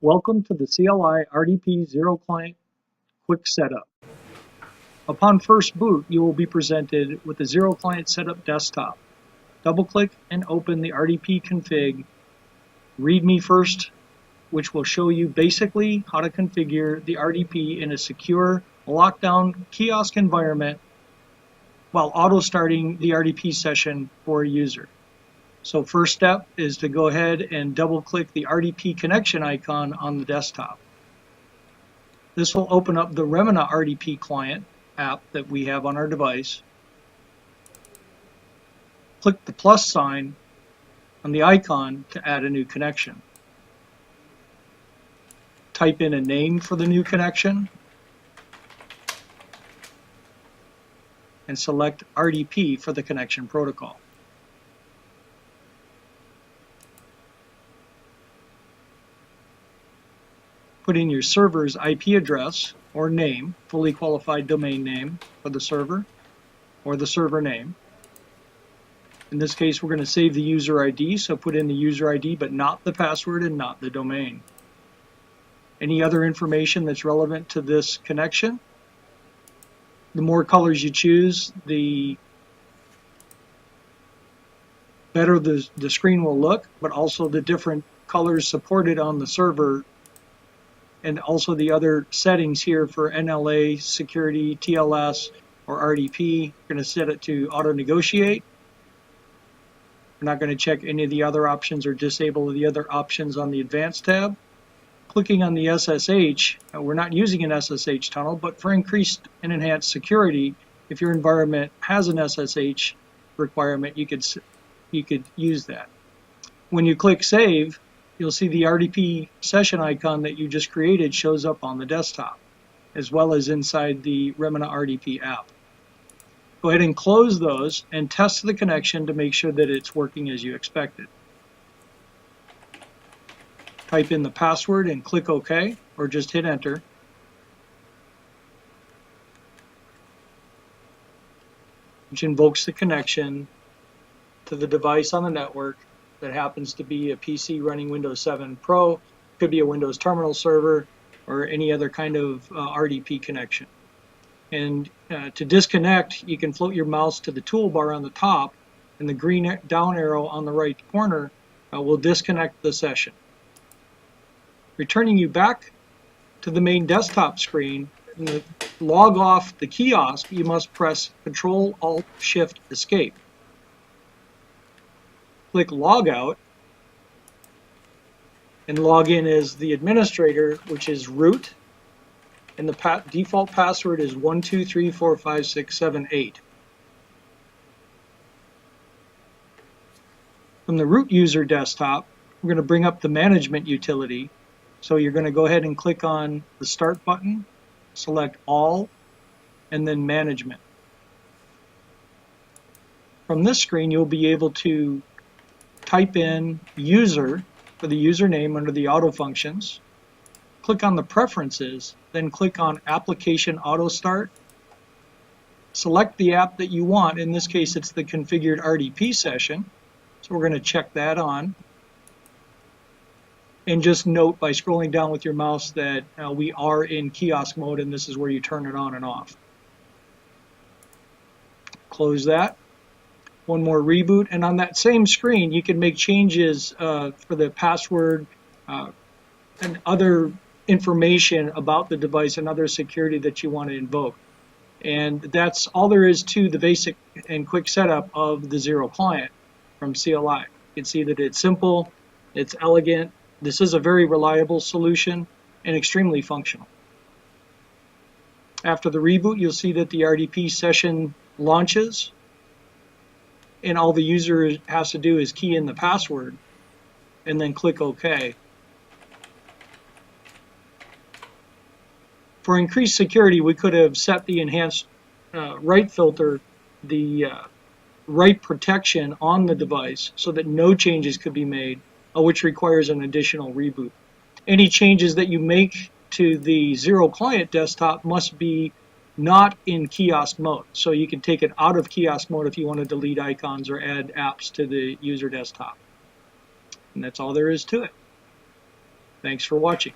Welcome to the CLI RDP Zero Client Quick Setup. Upon first boot, you will be presented with the Zero Client Setup desktop. Double-click and open the RDP config README first, which will show you basically how to configure the RDP in a secure, lockdown kiosk environment while auto-starting the RDP session for a user. So first step is to go ahead and double-click the RDP connection icon on the desktop. This will open up the Remina RDP client app that we have on our device. Click the plus sign on the icon to add a new connection. Type in a name for the new connection and select RDP for the connection protocol. Put in your server's IP address or name, fully qualified domain name for the server, or the server name. In this case, we're going to save the user ID, so put in the user ID, but not the password and not the domain. Any other information that's relevant to this connection? The more colors you choose, the better the screen will look, but also the different colors supported on the server, and also the other settings here for NLA, security, TLS, or RDP. We're going to set it to auto-negotiate. We're not going to check any of the other options or disable the other options on the Advanced tab. Clicking on the SSH, we're not using an SSH tunnel, but for increased and enhanced security, if your environment has an SSH requirement, you could use that. When you click Save, you'll see the RDP session icon that you just created shows up on the desktop, as well as inside the Remina RDP app. Go ahead and close those and test the connection to make sure that it's working as you expected. Type in the password and click OK, or just hit Enter. Which invokes the connection to the device on the network that happens to be a PC running Windows 7 Pro, could be a Windows terminal server, or any other kind of RDP connection. And to disconnect, you can float your mouse to the toolbar on the top, and the green down arrow on the right corner will disconnect the session. Returning you back to the main desktop screen, and to log off the kiosk, you must press Control-Alt-Shift-Escape. Click Logout and log in as the administrator, which is root, and the default password is 123456778. From the root user desktop, we're going to bring up the management utility. So you're going to go ahead and click on the Start button, select All, and then Management. From this screen, you'll be able to type in user for the username under the auto functions, click on the preferences, then click on application auto start, select the app that you want. In this case, it's the configured RDP session, so we're going to check that on. And just note by scrolling down with your mouse that we are in kiosk mode, and this is where you turn it on and off. Close that. One more reboot, and on that same screen you can make changes for the password and other information about the device and other security that you want to invoke. And that's all there is to the basic and quick setup of the Zero Client from CLI. You can see that it's simple, it's elegant, this is a very reliable solution, and extremely functional. After the reboot, you'll see that the RDP session launches, and all the user has to do is key in the password and then click OK. For increased security, we could have set the enhanced write filter, the write protection on the device so that no changes could be made, which requires an additional reboot. Any changes that you make to the Zero Client desktop must be not in kiosk mode. So you can take it out of kiosk mode if you want to delete icons or add apps to the user desktop. And that's all there is to it. Thanks for watching.